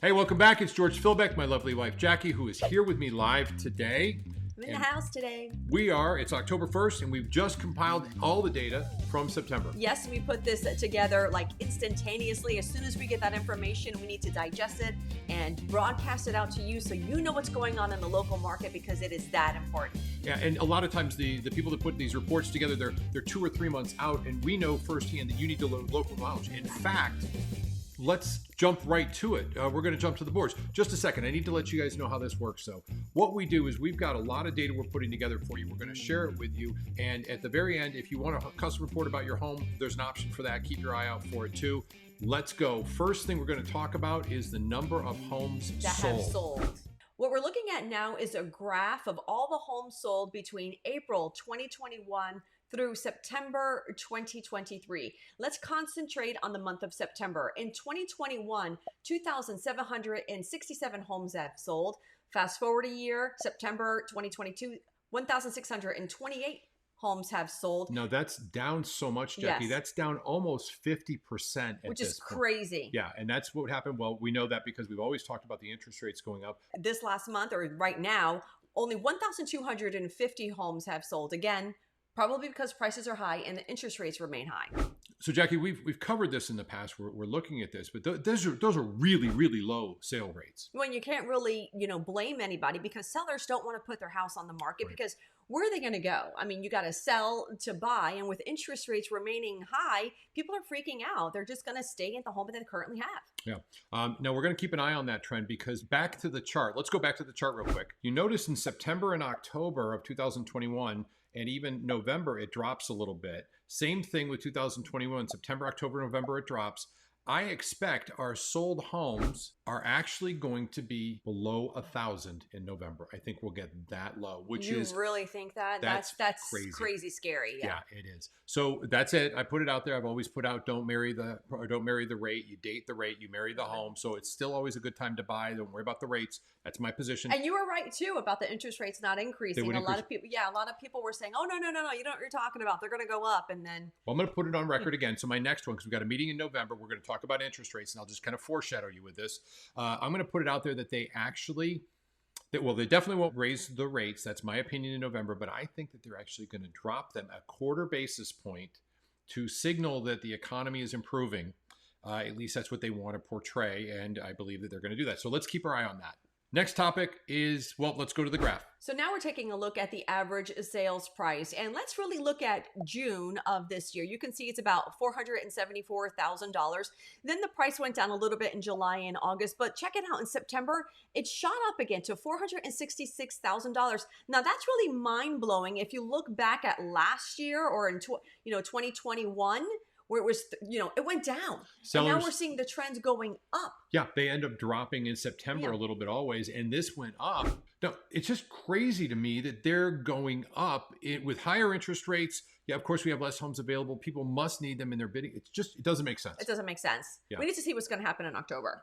Hey, welcome back. It's George Philbeck, my lovely wife Jackie, who is here with me live today. I'm in the house today. It's October 1st, and we've just compiled all the data from September. Yes, we put this together like instantaneously. As soon as we get that information, we need to digest it and broadcast it out to you so you know what's going on in the local market, because it is that important. Yeah, and a lot of times the people that put these reports together, they're 2 or 3 months out, and we know firsthand that you need to learn local knowledge. In fact, let's jump right to it. We're going to jump to the boards. Just a second. I need to let you guys know how this works. So what we do is we've got a lot of data we're putting together for you. We're going to share it with you. And at the very end, if you want a custom report about your home, there's an option for that. Keep your eye out for it too. Let's go. First thing we're going to talk about is the number of homes that have sold. What we're looking at now is a graph of all the homes sold between April 2021 through September 2023. Let's concentrate on the month of September. In 2021, 2,767 homes have sold. Fast forward a year, September 2022, 1,628 homes have sold. No, that's down so much, Jackie. Yes. That's down almost 50%. Which is crazy. Yeah, and that's what happened. Well, we know that because we've always talked about the interest rates going up. This last month, or right now, only 1,250 homes have sold. Again, probably because prices are high and the interest rates remain high. So Jackie, we've covered this in the past. We're looking at this, but those are really, really low sale rates. Well, you can't really, blame anybody, because sellers don't want to put their house on the market, right? Because where are they going to go? I mean, you got to sell to buy, and with interest rates remaining high, people are freaking out. They're just going to stay in the home that they currently have. Yeah. Now we're going to keep an eye on that trend, because back to the chart. Let's go back to the chart real quick. You notice in September and October of 2021, and even November, it drops a little bit. Same thing with 2021, September, October, November, it drops. I expect our sold homes are actually going to be below 1,000 in November. I think we'll get that low, which is... You really think that? That's crazy scary. Yeah, it is. So that's it. I put it out there. I've always put out, don't marry the rate. You date the rate, you marry the home. So it's still always a good time to buy. Don't worry about the rates. That's my position. And you were right too about the interest rates not increasing. A lot of people were saying, oh, no, you don't know what you're talking about. They're going to go up. And then... Well, I'm going to put it on record again. So my next one, because we've got a meeting in November, we're going to talk about interest rates, and I'll just kind of foreshadow you with this. I'm going to put it out there that they definitely won't raise the rates. That's my opinion in November, but I think that they're actually going to drop them a quarter basis point to signal that the economy is improving. At least that's what they want to portray, and I believe that they're going to do that. So let's keep our eye on that. Next topic is, let's go to the graph. So now we're taking a look at the average sales price, and let's really look at June of this year. You can see it's about $474,000. Then the price went down a little bit in July and August, but check it out. In September, it shot up again to $466,000. Now that's really mind-blowing. If you look back at last year or in 2021, where it was, it went down. Sellers, and now we're seeing the trends going up. Yeah, they end up dropping in September a little bit always, and this went up. No, it's just crazy to me that they're going up with higher interest rates. Yeah, of course we have less homes available. People must need them in their bidding. It doesn't make sense. It doesn't make sense. Yeah. We need to see what's going to happen in October.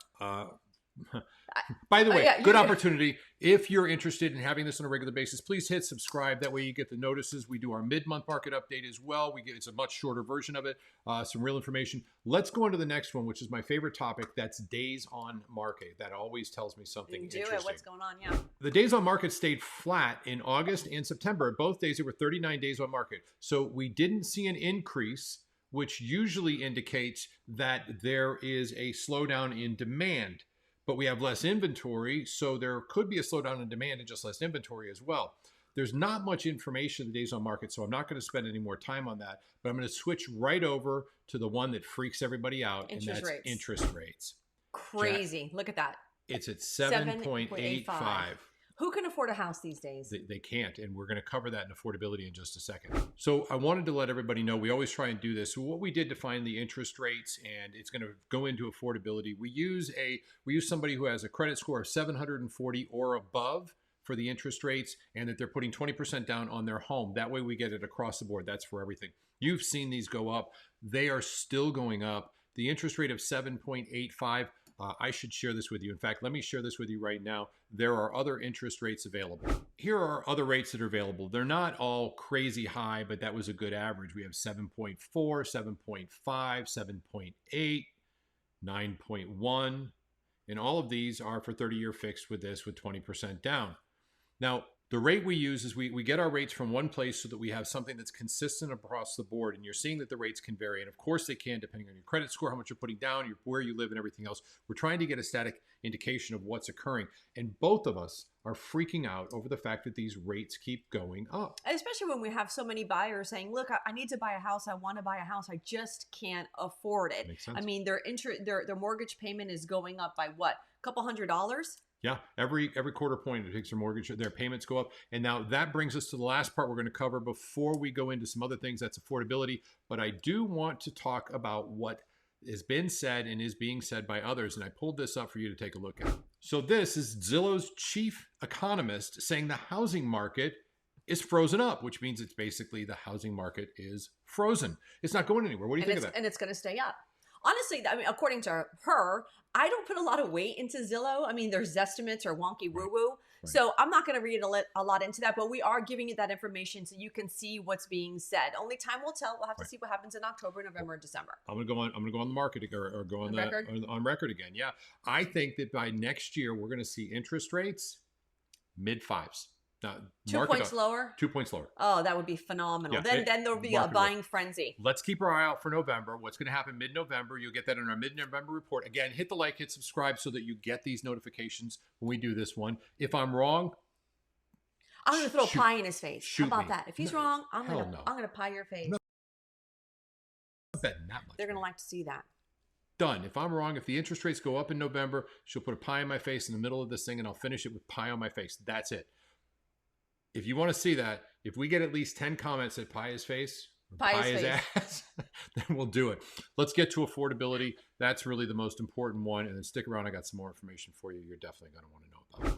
By the way, good opportunity. If you're interested in having this on a regular basis, please hit subscribe. That way you get the notices. We do our mid-month market update as well. It's a much shorter version of it, some real information. Let's go on to the next one, which is my favorite topic. That's days on market. That always tells me something interesting. What's going on? Yeah. The days on market stayed flat in August and September. Both days, there were 39 days on market. So we didn't see an increase, which usually indicates that there is a slowdown in demand. But we have less inventory, so there could be a slowdown in demand and just less inventory as well. There's not much information in the days on market, so I'm not going to spend any more time on that. But I'm going to switch right over to the one that freaks everybody out, and that's interest rates. Crazy. Look at that. It's at 7.85. Who can afford a house these days? They can't, and we're going to cover that in affordability in just a second. So I wanted to let everybody know, we always try and do this. So what we did to find the interest rates, and it's going to go into affordability, we use somebody who has a credit score of 740 or above for the interest rates, and that they're putting 20% down on their home. That way we get it across the board. That's for everything. You've seen these go up. They are still going up. The interest rate of 7.85, I should share this with you. In fact, let me share this with you right now. There are other interest rates available. Here are other rates that are available. They're not all crazy high, but that was a good average. We have 7.4, 7.5, 7.8, 9.1, And all of these are for 30-year fixed with this with 20% down. Now, the rate we use is we get our rates from one place so that we have something that's consistent across the board. And you're seeing that the rates can vary. And of course they can, depending on your credit score, how much you're putting down, where you live, and everything else. We're trying to get a static indication of what's occurring. And both of us are freaking out over the fact that these rates keep going up. And especially when we have so many buyers saying, look, I need to buy a house. I want to buy a house. I just can't afford it. Makes sense. I mean, their mortgage payment is going up by what? A couple $100? Yeah, every quarter point it takes their mortgage, their payments go up. And now that brings us to the last part we're going to cover before we go into some other things. That's affordability. But I do want to talk about what has been said and is being said by others. And I pulled this up for you to take a look at. So this is Zillow's chief economist saying the housing market is frozen up, which means it's basically the housing market is frozen. It's not going anywhere. What do you think of that? And it's going to stay up. Honestly, I mean, according to her, I don't put a lot of weight into Zillow. I mean, their estimates are wonky woo-woo. Right. So I'm not going to read a lot into that, but we are giving you that information so you can see what's being said. Only time will tell. We'll have to see what happens in October, November, and December. I'm going to go on the market or go on on record again. Yeah. I think that by next year, we're going to see interest rates mid-fives. Now, 2 points lower? 2 points lower. Oh, that would be phenomenal. Yeah, then there'll be a buying frenzy. Let's keep our eye out for November. What's going to happen mid-November? You'll get that in our mid-November report. Again, hit the like, hit subscribe so that you get these notifications when we do this one. If I'm wrong, I'm going to throw pie in his face. How about me. that? If he's wrong, I'm going to pie your face. No. I'm betting that much. They're going to like to see that. Done. If I'm wrong, if the interest rates go up in November, she'll put a pie in my face in the middle of this thing and I'll finish it with pie on my face. That's it. If you want to see that, if we get at least 10 comments that pie his face, pie his ass, then we'll do it. Let's get to affordability. That's really the most important one. And then stick around. I got some more information for you. You're definitely going to want to know about it.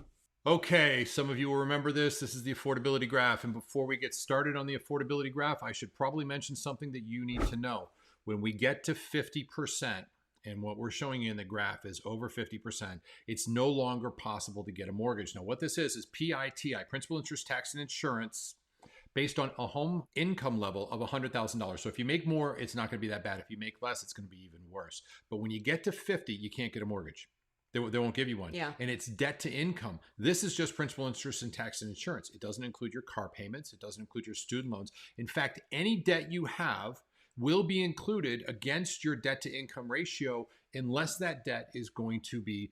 Okay, some of you will remember this. This is the affordability graph. And before we get started on the affordability graph, I should probably mention something that you need to know. When we get to 50%, and what we're showing you in the graph is over 50%, it's no longer possible to get a mortgage. Now, what this is PITI, principal, interest, tax, and insurance, based on a home income level of $100,000. So if you make more, it's not going to be that bad. If you make less, it's going to be even worse. But when you get to 50, you can't get a mortgage. They won't give you one. Yeah. And it's debt to income. This is just principal, interest, and tax and insurance. It doesn't include your car payments. It doesn't include your student loans. In fact, any debt you have will be included against your debt to income ratio unless that debt is going to be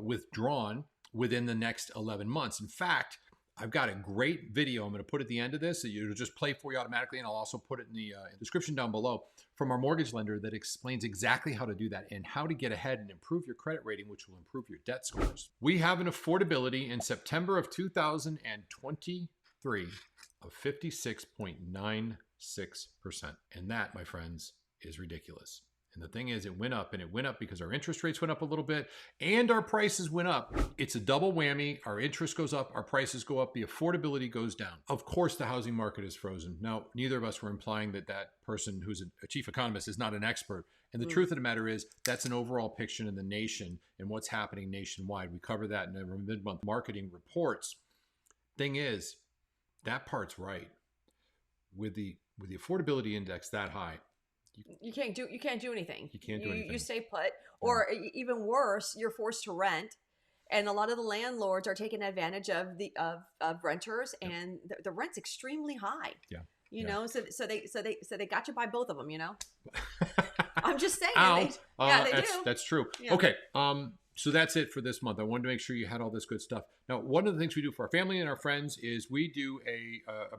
withdrawn within the next 11 months. In fact, I've got a great video I'm going to put at the end of this. It'll just play for you automatically, and I'll also put it in the description down below from our mortgage lender that explains exactly how to do that and how to get ahead and improve your credit rating, which will improve your debt scores. We have an affordability in September of 2023 of 56.96%. And that, my friends, is ridiculous. And the thing is, it went up, and it went up because our interest rates went up a little bit and our prices went up. It's a double whammy. Our interest goes up, our prices go up, the affordability goes down. Of course, the housing market is frozen. Now, neither of us were implying that that person who's a chief economist is not an expert. And the truth of the matter is, that's an overall picture in the nation and what's happening nationwide. We cover that in our mid-month marketing reports. Thing is, that part's right. With the affordability index that high, you can't do anything. You can't do anything. You stay put, or even worse, you're forced to rent. And a lot of the landlords are taking advantage of the renters, and the rent's extremely high. Yeah. You know, so they got you by both of them. You know. I'm just saying. They do. That's true. Yeah. Okay. So that's it for this month. I wanted to make sure you had all this good stuff. Now, one of the things we do for our family and our friends is we do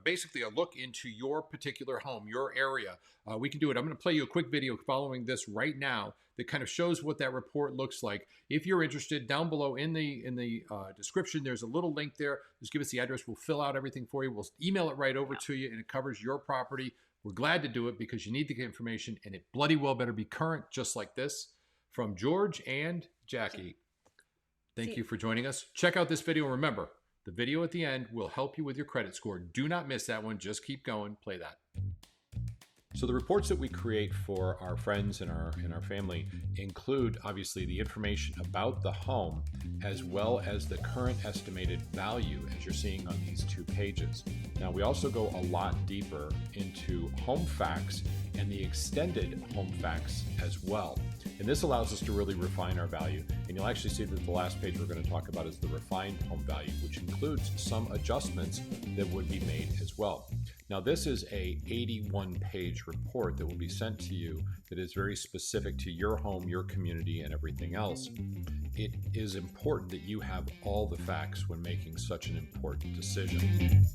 basically a look into your particular home, your area. We can do it. I'm going to play you a quick video following this right now that kind of shows what that report looks like. If you're interested, down below in the description, there's a little link there. Just give us the address. We'll fill out everything for you. We'll email it right over to you, and it covers your property. We're glad to do it because you need the information, and it bloody well better be current, just like this. From George and Jackie, thank you for joining us. Check out this video. Remember, the video at the end will help you with your credit score. Do not miss that one. Just keep going. Play that. So the reports that we create for our friends and our family include, obviously, the information about the home. as well as the current estimated value as you're seeing on these 2 pages. Now, we also go a lot deeper into home facts and the extended home facts as well. And this allows us to really refine our value. And you'll actually see that the last page we're going to talk about is the refined home value, which includes some adjustments that would be made as well. Now, this is a 81-page report that will be sent to you that is very specific to your home, your community, and everything else. It is important that you have all the facts when making such an important decision.